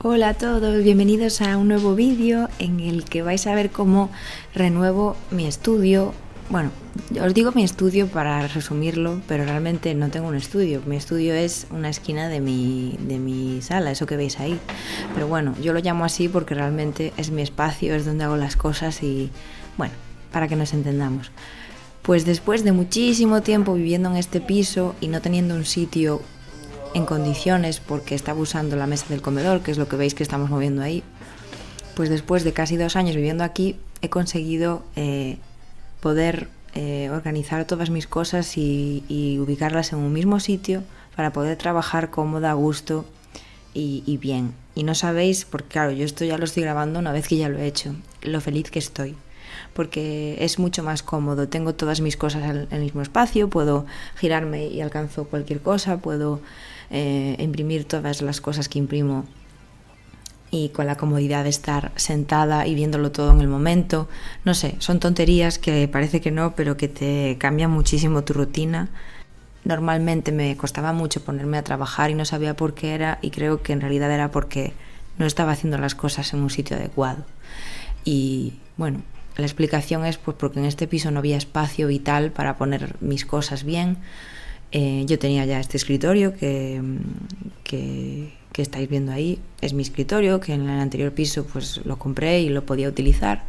Hola a todos, bienvenidos a un nuevo vídeo en el que vais a ver cómo renuevo mi estudio. Bueno, os digo mi estudio para resumirlo, pero realmente no tengo un estudio. Mi estudio es una esquina de mi sala, eso que veis ahí. Pero bueno, yo lo llamo así porque realmente es mi espacio, es donde hago las cosas y bueno, para que nos entendamos. Pues después de muchísimo tiempo viviendo en este piso y no teniendo un sitio en condiciones porque estaba usando la mesa del comedor, que es lo que veis que estamos moviendo ahí, pues después de casi 2 años viviendo aquí he conseguido poder organizar todas mis cosas y ubicarlas en un mismo sitio para poder trabajar cómoda, a gusto y bien. Y no sabéis, porque claro, yo esto ya lo estoy grabando una vez que ya lo he hecho, lo feliz que estoy, porque es mucho más cómodo. Tengo todas mis cosas en el mismo espacio, puedo girarme y alcanzo cualquier cosa, puedo imprimir todas las cosas que imprimo y con la comodidad de estar sentada y viéndolo todo en el momento. No sé, son tonterías que parece que no, pero que te cambian muchísimo tu rutina. Normalmente me costaba mucho ponerme a trabajar y no sabía por qué era, y creo que en realidad era porque no estaba haciendo las cosas en un sitio adecuado. Y bueno, la explicación es pues porque en este piso no había espacio vital para poner mis cosas bien. Yo tenía ya este escritorio que estáis viendo ahí, es mi escritorio, que en el anterior piso pues lo compré y lo podía utilizar,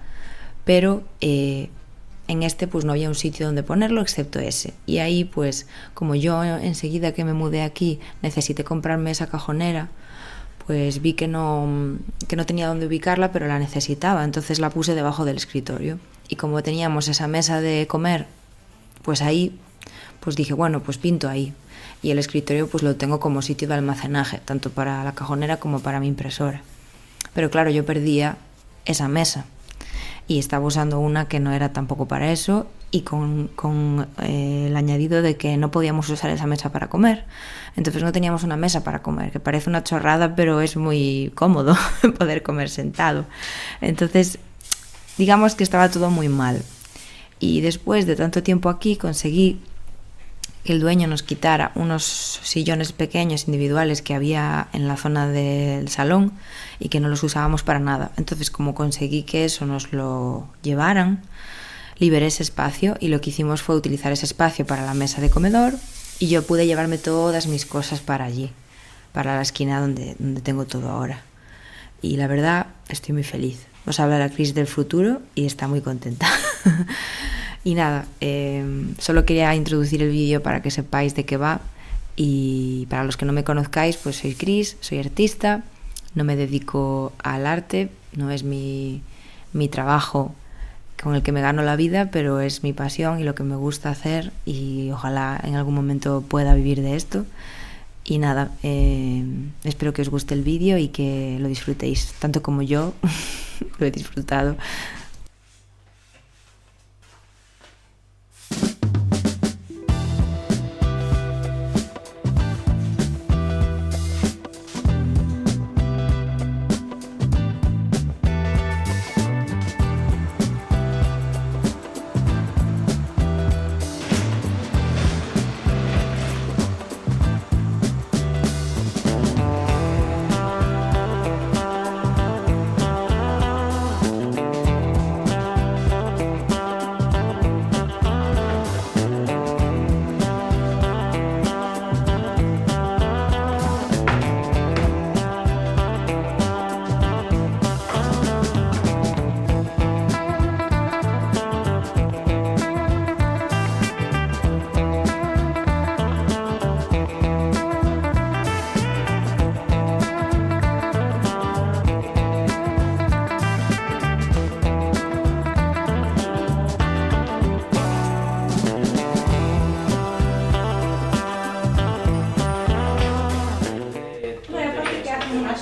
pero en este pues no había un sitio donde ponerlo excepto ese. Y ahí pues como yo enseguida que me mudé aquí necesité comprarme esa cajonera, pues vi que no tenía dónde ubicarla, pero la necesitaba, entonces la puse debajo del escritorio. Y como teníamos esa mesa de comer, pues ahí, pues dije, bueno, pues pinto ahí. Y el escritorio pues lo tengo como sitio de almacenaje, tanto para la cajonera como para mi impresora. Pero claro, yo perdía esa mesa y estaba usando una que no era tampoco para eso, y con el añadido de que no podíamos usar esa mesa para comer. Entonces no teníamos una mesa para comer, que parece una chorrada, pero es muy cómodo poder comer sentado. Entonces, digamos que estaba todo muy mal. Y después de tanto tiempo aquí conseguí que el dueño nos quitara unos sillones pequeños individuales que había en la zona del salón y que no los usábamos para nada. Entonces, como conseguí que eso nos lo llevaran, liberé ese espacio y lo que hicimos fue utilizar ese espacio para la mesa de comedor, y yo pude llevarme todas mis cosas para allí, para la esquina donde tengo todo ahora. Y la verdad, estoy muy feliz. Os habla la Cris del futuro y está muy contenta. Y nada, solo quería introducir el vídeo para que sepáis de qué va. Y para los que no me conozcáis, pues soy Cris, soy artista, no me dedico al arte, no es mi trabajo con el que me gano la vida, pero es mi pasión y lo que me gusta hacer, y ojalá en algún momento pueda vivir de esto. Y nada, espero que os guste el vídeo y que lo disfrutéis tanto como yo lo he disfrutado.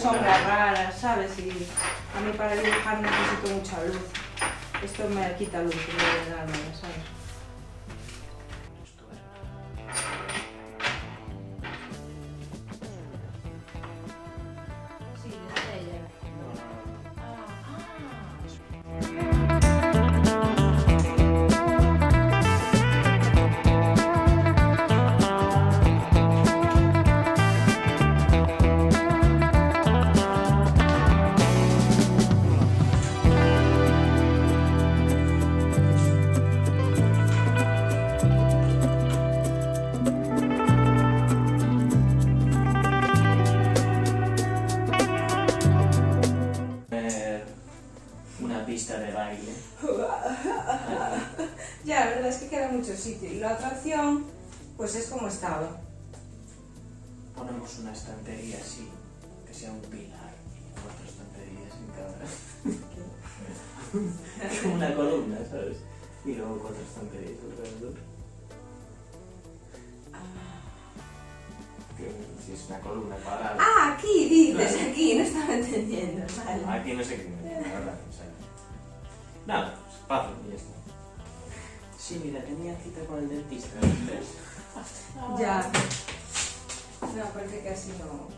Sombra rara, ¿sabes? Y a mí para dibujar necesito mucha luz. Esto me quita luz de nada, ¿sabes? Sí, desde ella. pista de baile. Ya, la verdad es que queda mucho sitio. Y la otra opción, pues es como estaba. Ponemos una estantería así, que sea un pilar, y 4 estanterías en cada. Como una columna, ¿sabes? Y luego 4 estanterías alrededor. Que si es una columna cuadrada. Ah, aquí dices, Claro. aquí, no estaba entendiendo. Vale. Aquí no sé qué, la verdad, o sea. Nada, pues paso y ya está. Sí, mira, tenía cita con el dentista a las 3. Ya. No, parece que así no.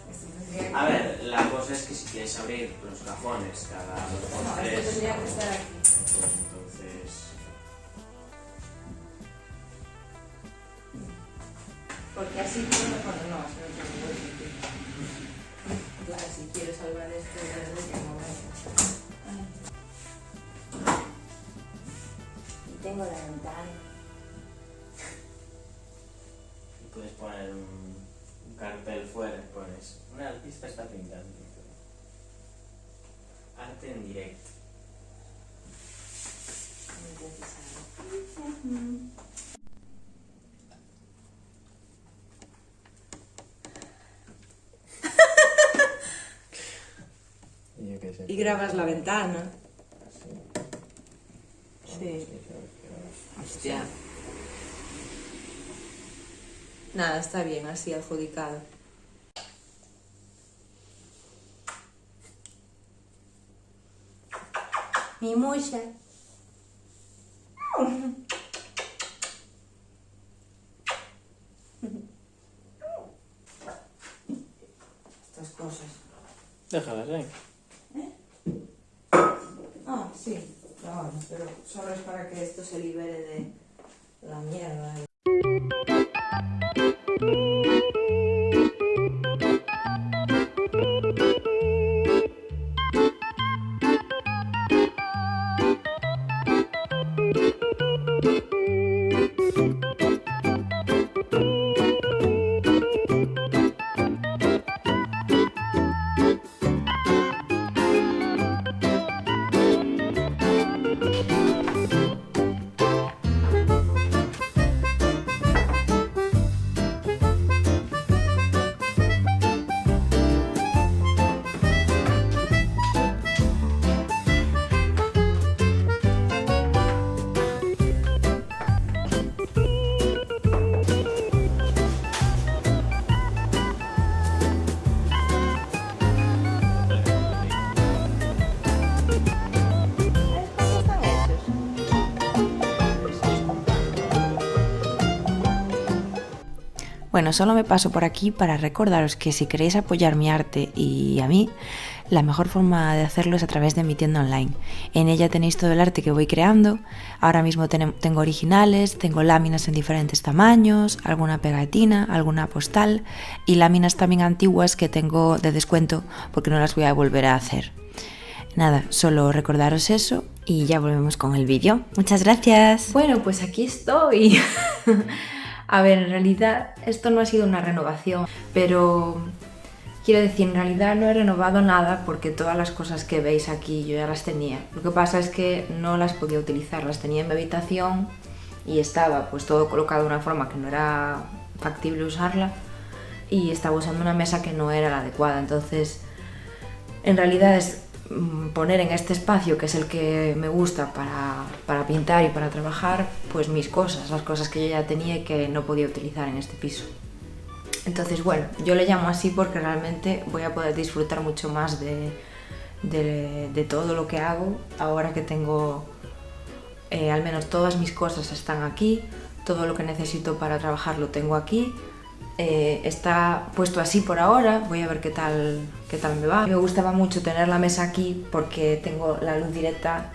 Esto tendría que... A ver, la cosa es que si quieres abrir los cajones cada 2 por No, 3, esto tendría que estar aquí. pues entonces... Porque así puedo poner, no, así no tengo sitio. Claro, si quiero salvar esto, ya es que no voy. Y tengo la ventana. Y puedes poner un cartel fuera y pones... Una artista está pintando. Arte en directo. Y grabas la ventana. Sí. Hostia. Nada, está bien, así adjudicado. Mi mucha. Estas cosas. Déjalas ahí. Ah, sí, claro, pero solo es para que esto se libere de la mierda. Bueno, solo me paso por aquí para recordaros que si queréis apoyar mi arte y a mí, la mejor forma de hacerlo es a través de mi tienda online. En ella tenéis todo el arte que voy creando. Ahora mismo tengo originales, tengo láminas en diferentes tamaños, alguna pegatina, alguna postal y láminas también antiguas que tengo de descuento porque no las voy a volver a hacer. Nada, solo recordaros eso y ya volvemos con el vídeo. Muchas gracias. Bueno, pues aquí estoy. A ver, en realidad esto no ha sido una renovación, pero quiero decir, en realidad no he renovado nada porque todas las cosas que veis aquí yo ya las tenía. Lo que pasa es que no las podía utilizar, las tenía en mi habitación y estaba pues todo colocado de una forma que no era factible usarla y estaba usando una mesa que no era la adecuada. Entonces, en realidad es poner en este espacio, que es el que me gusta para pintar y para trabajar, pues mis cosas, las cosas que yo ya tenía y que no podía utilizar en este piso. Entonces, bueno, yo le llamo así porque realmente voy a poder disfrutar mucho más de todo lo que hago ahora que tengo, al menos todas mis cosas están aquí, todo lo que necesito para trabajar lo tengo aquí. Está puesto así por ahora, voy a ver qué tal me va. Me gustaba mucho tener la mesa aquí porque tengo la luz directa,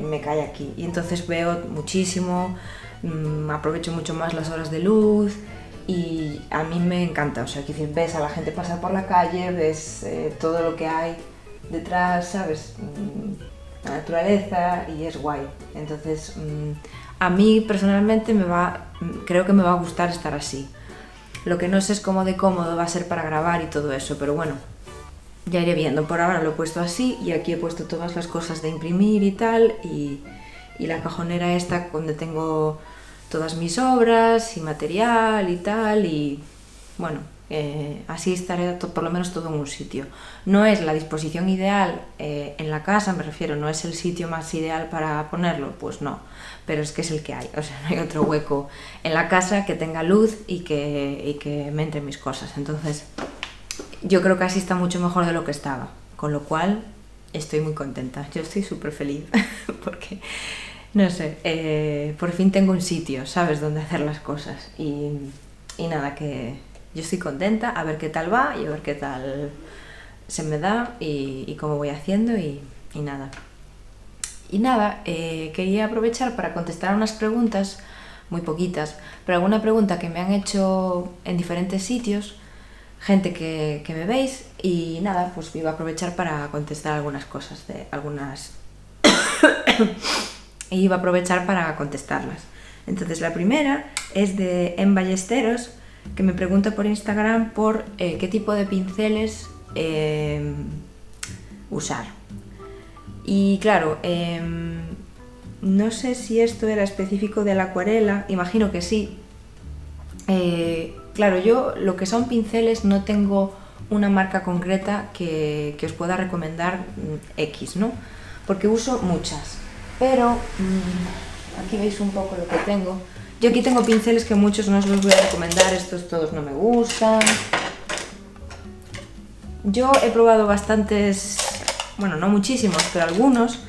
me cae aquí y entonces veo muchísimo, aprovecho mucho más las horas de luz y a mí me encanta, o sea, que ves a la gente pasar por la calle, ves todo lo que hay detrás, ¿sabes? La naturaleza y es guay. Entonces, a mí personalmente creo que me va a gustar estar así. Lo que no sé es cómo de cómodo va a ser para grabar y todo eso, pero bueno, Ya iré viendo, por ahora lo he puesto así y aquí he puesto todas las cosas de imprimir y tal y la cajonera esta donde tengo todas mis obras y material y tal y bueno, así estaré por lo menos todo en un sitio. No es la disposición ideal en la casa, me refiero, no es el sitio más ideal para ponerlo, pues no, pero es que es el que hay, o sea, no hay otro hueco en la casa que tenga luz y que me entren mis cosas, entonces yo creo que así está mucho mejor de lo que estaba, con lo cual estoy muy contenta, yo estoy súper feliz porque, no sé, por fin tengo un sitio, ¿sabes?, donde hacer las cosas y nada, que yo estoy contenta, a ver qué tal va y a ver qué tal se me da y cómo voy haciendo y nada. Y nada, quería aprovechar para contestar unas preguntas, muy poquitas, pero alguna pregunta que me han hecho en diferentes sitios, gente que me veis y nada, pues iba a aprovechar para contestar algunas cosas, de algunas y iba a aprovechar para contestarlas. Entonces la primera es de En Ballesteros, que me pregunta por Instagram por qué tipo de pinceles usar. Y claro, no sé si esto era específico de la acuarela, imagino que sí. Claro, yo lo que son pinceles no tengo una marca concreta que os pueda recomendar X, ¿no? Porque uso muchas, pero aquí veis un poco lo que tengo. Yo aquí tengo pinceles que muchos no os los voy a recomendar, estos todos no me gustan. Yo he probado bastantes, bueno, no muchísimos, pero algunos,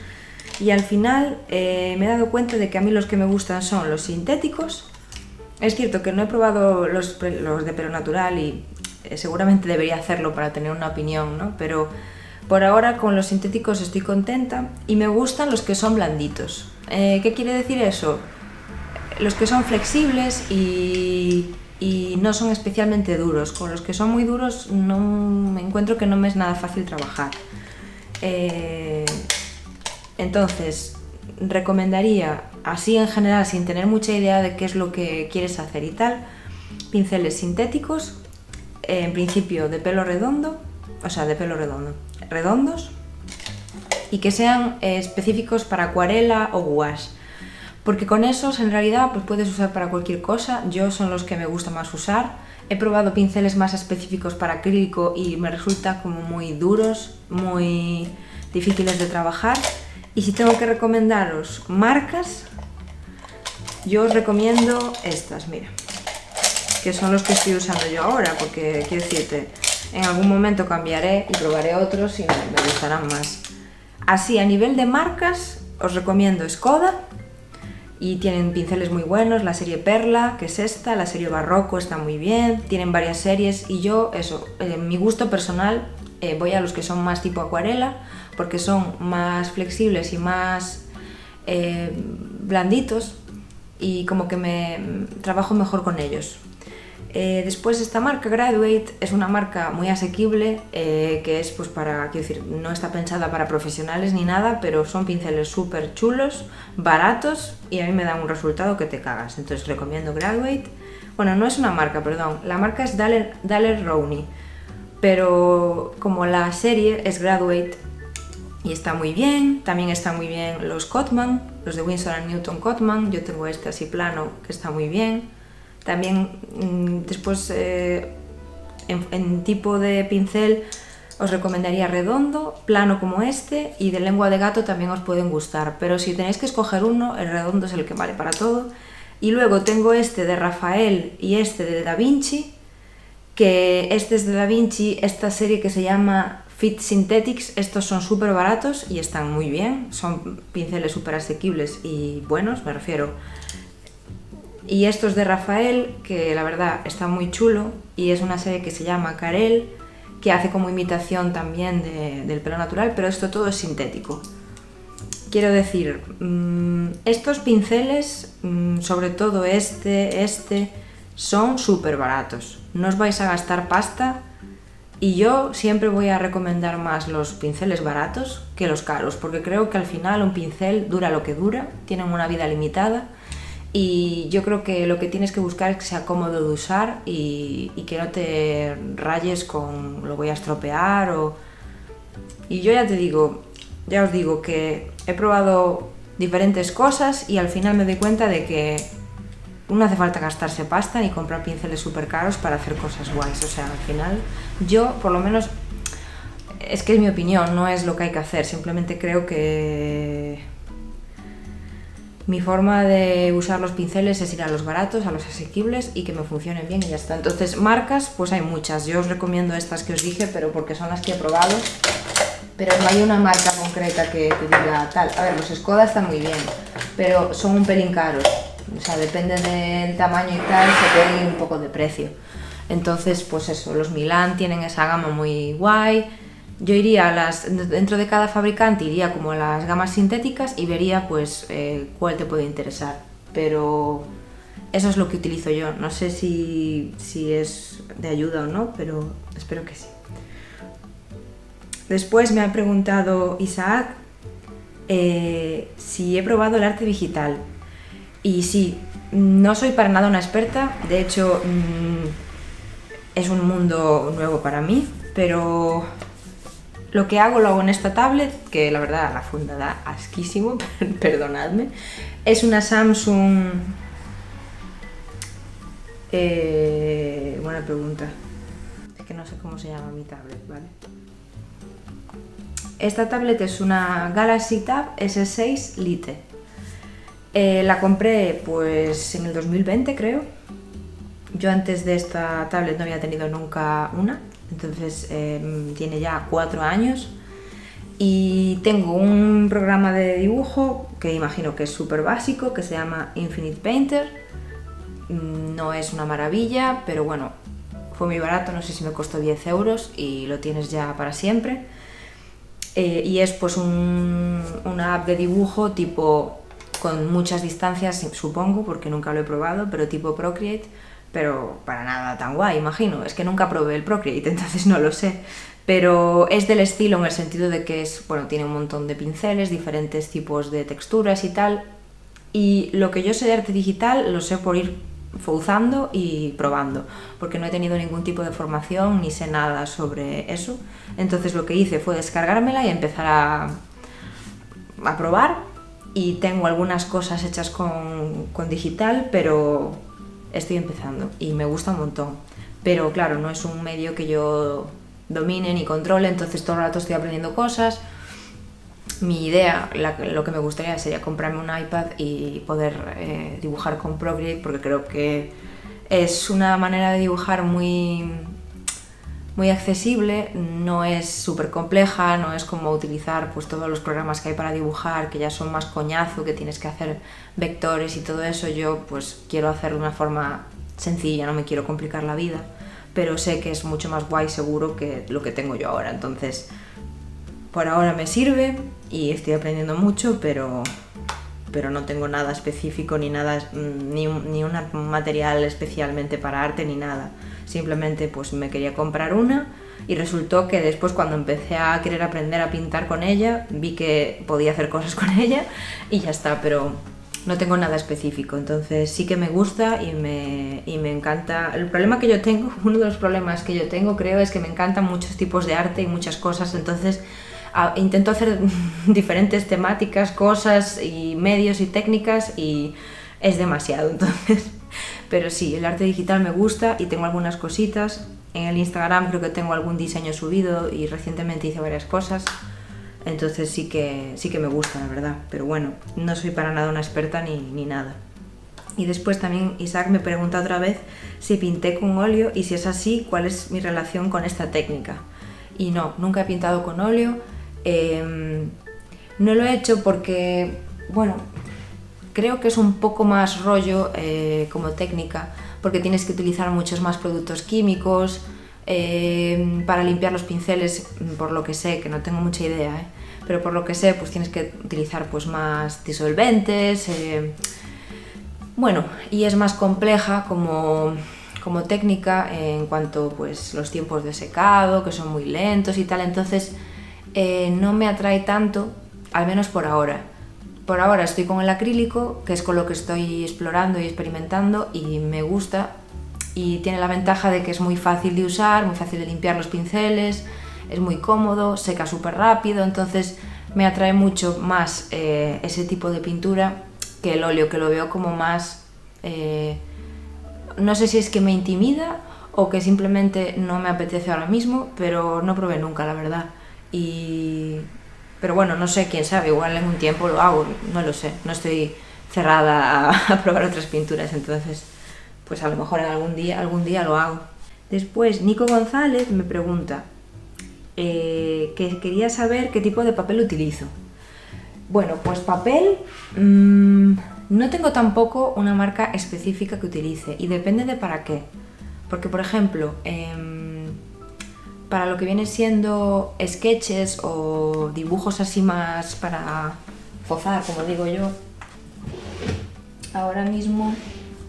y al final me he dado cuenta de que a mí los que me gustan son los sintéticos. Es cierto que no he probado los de pelo natural y seguramente debería hacerlo para tener una opinión, ¿no? Pero por ahora con los sintéticos estoy contenta y me gustan los que son blanditos. ¿Qué quiere decir eso? Los que son flexibles y no son especialmente duros. Con los que son muy duros no me encuentro que no me es nada fácil trabajar. Entonces, recomendaría, así en general, sin tener mucha idea de qué es lo que quieres hacer y tal, pinceles sintéticos, en principio de pelo redondo, o sea, de pelo redondo, redondos, y que sean específicos para acuarela o gouache, porque con esos en realidad pues puedes usar para cualquier cosa. Yo son los que me gusta más usar. He probado pinceles más específicos para acrílico y me resulta como muy duros, muy difíciles de trabajar. Y si tengo que recomendaros marcas, yo os recomiendo estas, mira, que son los que estoy usando yo ahora, porque quiero decirte, en algún momento cambiaré y probaré otros y me gustarán más. Así, a nivel de marcas, os recomiendo Skoda, y tienen pinceles muy buenos, la serie Perla, que es esta, la serie Barroco está muy bien, tienen varias series y yo, eso, mi gusto personal, voy a los que son más tipo acuarela, porque son más flexibles y más blanditos y como que me trabajo mejor con ellos. Después esta marca Graduate es una marca muy asequible, que es pues para, quiero decir, no está pensada para profesionales ni nada, pero son pinceles súper chulos, baratos y a mí me dan un resultado que te cagas, entonces recomiendo Graduate. Bueno, no es una marca, perdón, la marca es Daler-Rowney, pero como la serie es Graduate y está muy bien, también están muy bien los Cotman, los de Winsor & Newton Cotman, yo tengo este así plano que está muy bien. También después en tipo de pincel os recomendaría redondo, plano como este, y de lengua de gato también os pueden gustar, pero si tenéis que escoger uno, el redondo es el que vale para todo. Y luego tengo este de Rafael y este de Da Vinci, que este es de Da Vinci, esta serie que se llama Fit Synthetics. Estos son súper baratos y están muy bien, son pinceles súper asequibles y buenos, me refiero. Y estos de Rafael, que la verdad está muy chulo, y es una serie que se llama Carel, que hace como imitación también del pelo natural, pero esto todo es sintético. Quiero decir, estos pinceles, sobre todo este, son súper baratos. No os vais a gastar pasta y yo siempre voy a recomendar más los pinceles baratos que los caros, porque creo que al final un pincel dura lo que dura, tienen una vida limitada. Y yo creo que lo que tienes que buscar es que sea cómodo de usar y que no te rayes con lo voy a estropear o Y yo ya os digo que he probado diferentes cosas y al final me doy cuenta de que no hace falta gastarse pasta ni comprar pinceles súper caros para hacer cosas guays. O sea, al final, yo por lo menos, es que es mi opinión, no es lo que hay que hacer. Simplemente creo que mi forma de usar los pinceles es ir a los baratos, a los asequibles y que me funcionen bien y ya está. Entonces, marcas, pues hay muchas. Yo os recomiendo estas que os dije, pero porque son las que he probado. Pero no hay una marca concreta que te diga tal. A ver, los Skoda están muy bien, pero son un pelín caros. O sea, depende del tamaño y tal, se puede ir un poco de precio. Entonces, pues eso, los Milan tienen esa gama muy guay. Yo iría dentro de cada fabricante, iría como a las gamas sintéticas y vería pues cuál te puede interesar. Pero eso es lo que utilizo yo. No sé si es de ayuda o no, pero espero que sí. Después me ha preguntado Isaac si he probado el arte digital. Y sí, no soy para nada una experta, de hecho es un mundo nuevo para mí, pero lo que hago lo hago en esta tablet, que la verdad la funda da asquísimo, perdonadme. Es una Samsung... buena pregunta, es que no sé cómo se llama mi tablet, ¿vale? Esta tablet es una Galaxy Tab S6 Lite. La compré pues en el 2020 creo. Yo antes de esta tablet no había tenido nunca una, entonces tiene ya 4 años y tengo un programa de dibujo que imagino que es súper básico, que se llama Infinite Painter. No es una maravilla, pero bueno, fue muy barato, no sé si me costó 10 euros y lo tienes ya para siempre. Y es pues una app de dibujo tipo con muchas distancias, supongo, porque nunca lo he probado, pero tipo Procreate, pero para nada tan guay, imagino. Es que nunca probé el Procreate, entonces no lo sé. Pero es del estilo en el sentido de que tiene un montón de pinceles, diferentes tipos de texturas y tal. Y lo que yo sé de arte digital lo sé por ir usando y probando, porque no he tenido ningún tipo de formación ni sé nada sobre eso. Entonces lo que hice fue descargármela y empezar a probar. Y tengo algunas cosas hechas con digital, pero estoy empezando y me gusta un montón. Pero claro, no es un medio que yo domine ni controle, entonces todo el rato estoy aprendiendo cosas. Mi idea, lo que me gustaría sería comprarme un iPad y poder dibujar con Procreate, porque creo que es una manera de dibujar muy accesible, no es súper compleja, no es como utilizar pues todos los programas que hay para dibujar, que ya son más coñazo, que tienes que hacer vectores y todo eso. Yo pues quiero hacerlo de una forma sencilla, no me quiero complicar la vida, pero sé que es mucho más guay seguro que lo que tengo yo ahora. Entonces, por ahora me sirve y estoy aprendiendo mucho, pero no tengo nada específico ni nada, ni un material especialmente para arte ni nada. Simplemente pues me quería comprar una y resultó que después, cuando empecé a querer aprender a pintar con ella, vi que podía hacer cosas con ella y ya está, pero no tengo nada específico. Entonces sí que me gusta y me encanta. El problema que yo tengo, uno de los problemas que yo tengo, creo, es que me encantan muchos tipos de arte y muchas cosas, entonces intento hacer diferentes temáticas, cosas y medios y técnicas y es demasiado, entonces... Pero sí, el arte digital me gusta y tengo algunas cositas. En el Instagram creo que tengo algún diseño subido y recientemente hice varias cosas. Entonces sí que me gusta, la verdad. Pero bueno, no soy para nada una experta ni nada. Y después también Isaac me pregunta otra vez si pinté con óleo y si es así, cuál es mi relación con esta técnica. Y no, nunca he pintado con óleo. No lo he hecho porque, bueno... Creo que es un poco más rollo como técnica, porque tienes que utilizar muchos más productos químicos para limpiar los pinceles, por lo que sé, que no tengo mucha idea, pero por lo que sé, pues tienes que utilizar pues más disolventes, bueno, y es más compleja como técnica en cuanto pues los tiempos de secado, que son muy lentos y tal, entonces no me atrae tanto, al menos por ahora. Por ahora estoy con el acrílico, que es con lo que estoy explorando y experimentando, y me gusta, y tiene la ventaja de que es muy fácil de usar, muy fácil de limpiar los pinceles, es muy cómodo, seca súper rápido, entonces me atrae mucho más ese tipo de pintura que el óleo, que lo veo como más... no sé si es que me intimida o que simplemente no me apetece ahora mismo, pero no probé nunca, la verdad. Pero bueno, no sé, quién sabe, igual en un tiempo lo hago, no lo sé, no estoy cerrada a probar otras pinturas, entonces pues a lo mejor en algún día lo hago. Después Nico González me pregunta que quería saber qué tipo de papel utilizo. Bueno, pues papel no tengo tampoco una marca específica que utilice y depende de para qué. Porque, por ejemplo, para lo que viene siendo sketches o dibujos así más para fozar, como digo yo, ahora mismo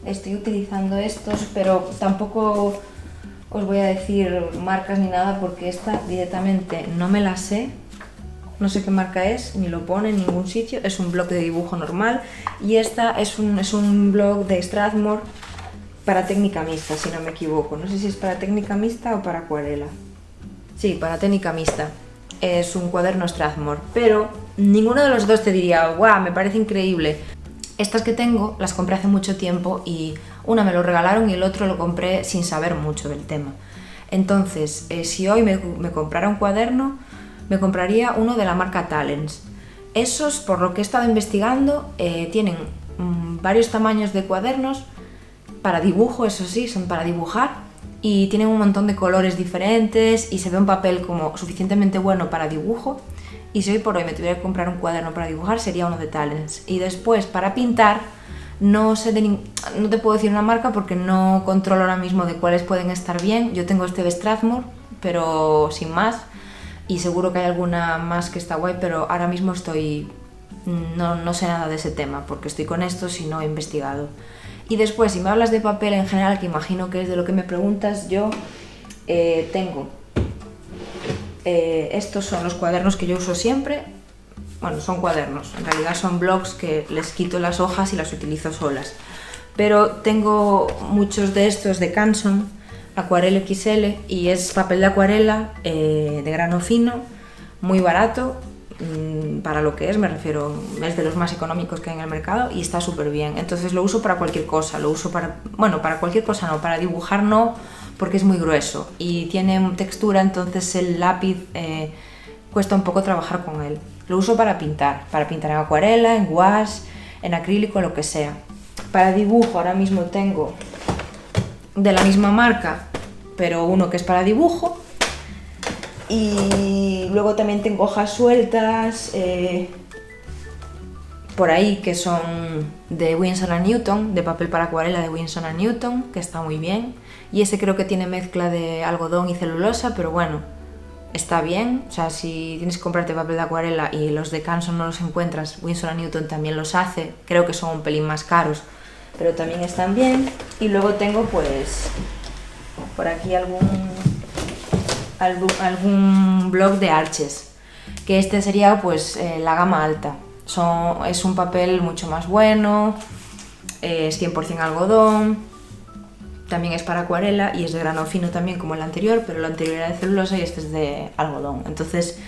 estoy utilizando estos, pero tampoco os voy a decir marcas ni nada porque esta directamente no me la sé. No sé qué marca es, ni lo pone en ningún sitio, es un blog de dibujo normal y esta es un blog de Strathmore para técnica mixta, si no me equivoco. No sé si es para técnica mixta o para acuarela. Sí, para técnica mixta. Es un cuaderno Strathmore, pero ninguno de los dos te diría, guau, me parece increíble. Estas que tengo las compré hace mucho tiempo y una me lo regalaron y el otro lo compré sin saber mucho del tema. Entonces, si hoy me comprara un cuaderno, me compraría uno de la marca Talens. Esos, por lo que he estado investigando, tienen varios tamaños de cuadernos para dibujo, eso sí, son para dibujar y tienen un montón de colores diferentes y se ve un papel como suficientemente bueno para dibujo. Y si hoy por hoy me tuviera que comprar un cuaderno para dibujar, sería uno de Talens. Y después, para pintar, no te puedo decir una marca porque no controlo ahora mismo de cuáles pueden estar bien. Yo tengo este de Strathmore, pero sin más. Y seguro que hay alguna más que está guay, pero ahora mismo no sé nada de ese tema, porque estoy con estos y no he investigado. Y después, si me hablas de papel en general, que imagino que es de lo que me preguntas, yo tengo... estos son los cuadernos que yo uso siempre. Bueno, son cuadernos, en realidad son blogs que les quito las hojas y las utilizo solas. Pero tengo muchos de estos de Canson, Aquarel XL, y es papel de acuarela de grano fino, muy barato, para lo que es, me refiero, es de los más económicos que hay en el mercado y está súper bien. Entonces lo uso para cualquier cosa, para cualquier cosa no, para dibujar no, porque es muy grueso y tiene textura, entonces el lápiz cuesta un poco trabajar con él. Lo uso para pintar en acuarela, en gouache, en acrílico, lo que sea. Para dibujo ahora mismo tengo de la misma marca, pero uno que es para dibujo. Y luego también tengo hojas sueltas por ahí que son de Winsor & Newton, de papel para acuarela de Winsor & Newton, que está muy bien. Y ese creo que tiene mezcla de algodón y celulosa, pero bueno, está bien. O sea, si tienes que comprarte papel de acuarela y los de Canson no los encuentras, Winsor & Newton también los hace. Creo que son un pelín más caros, pero también están bien. Y luego tengo pues por aquí algún blog de Arches, que este sería pues la gama alta. Es un papel mucho más bueno, es 100% algodón, también es para acuarela y es de grano fino también como el anterior, pero el anterior era de celulosa y este es de algodón. Entonces,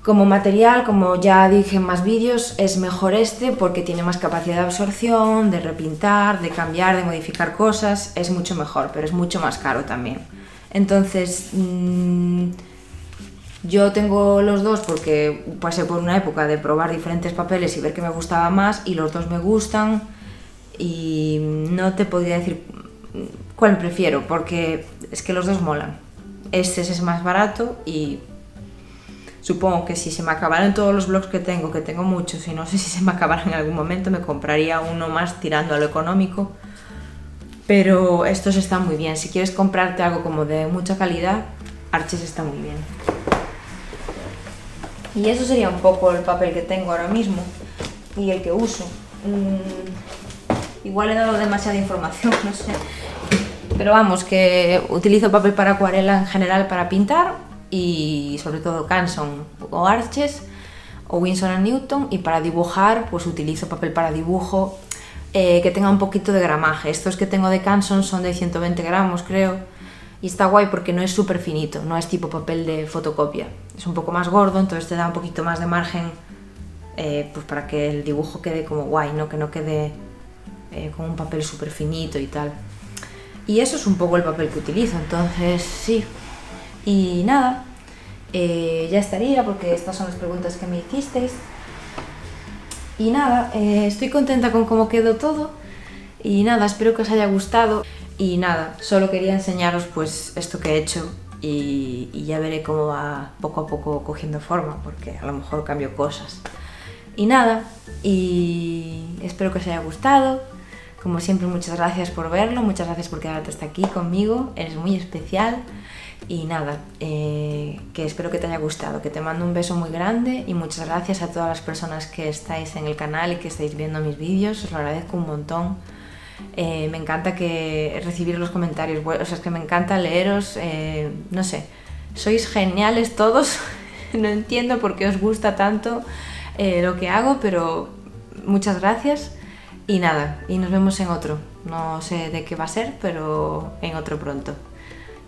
como material, como ya dije en más vídeos, es mejor este porque tiene más capacidad de absorción, de repintar, de cambiar, de modificar cosas, es mucho mejor, pero es mucho más caro también. Entonces, yo tengo los dos porque pasé por una época de probar diferentes papeles y ver qué me gustaba más, y los dos me gustan y no te podría decir cuál prefiero porque es que los dos molan. Este es más barato y supongo que si se me acabaran todos los blogs que tengo muchos y no sé si se me acabaran en algún momento, me compraría uno más tirando a lo económico. Pero estos están muy bien. Si quieres comprarte algo como de mucha calidad, Arches está muy bien. Y eso sería un poco el papel que tengo ahora mismo y el que uso. Igual he dado demasiada información, no sé. Pero vamos, que utilizo papel para acuarela en general para pintar y sobre todo Canson o Arches o Winsor & Newton, y para dibujar pues utilizo papel para dibujo que tenga un poquito de gramaje. Estos que tengo de Canson son de 120 gramos creo y está guay porque no es súper finito, no es tipo papel de fotocopia, es un poco más gordo, entonces te da un poquito más de margen pues para que el dibujo quede como guay, ¿no? Que no quede con un papel súper finito y tal. Y eso es un poco el papel que utilizo, entonces sí. Y nada, ya estaría, porque estas son las preguntas que me hicisteis. Y nada, estoy contenta con cómo quedó todo. Y nada, espero que os haya gustado. Y nada, solo quería enseñaros pues esto que he hecho y ya veré cómo va poco a poco cogiendo forma, porque a lo mejor cambio cosas. Y nada, y espero que os haya gustado. Como siempre, muchas gracias por verlo, muchas gracias por quedarte hasta aquí conmigo, eres muy especial. Y nada, que espero que te haya gustado, que te mando un beso muy grande y muchas gracias a todas las personas que estáis en el canal y que estáis viendo mis vídeos, os lo agradezco un montón. Me encanta recibir los comentarios, o sea, es que me encanta leeros, no sé, sois geniales todos, no entiendo por qué os gusta tanto lo que hago, pero muchas gracias. Y nada, y nos vemos en otro. No sé de qué va a ser, pero en otro pronto.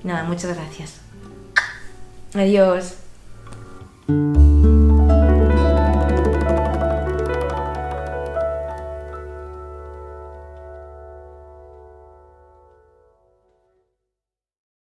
Y nada, muchas gracias. Adiós.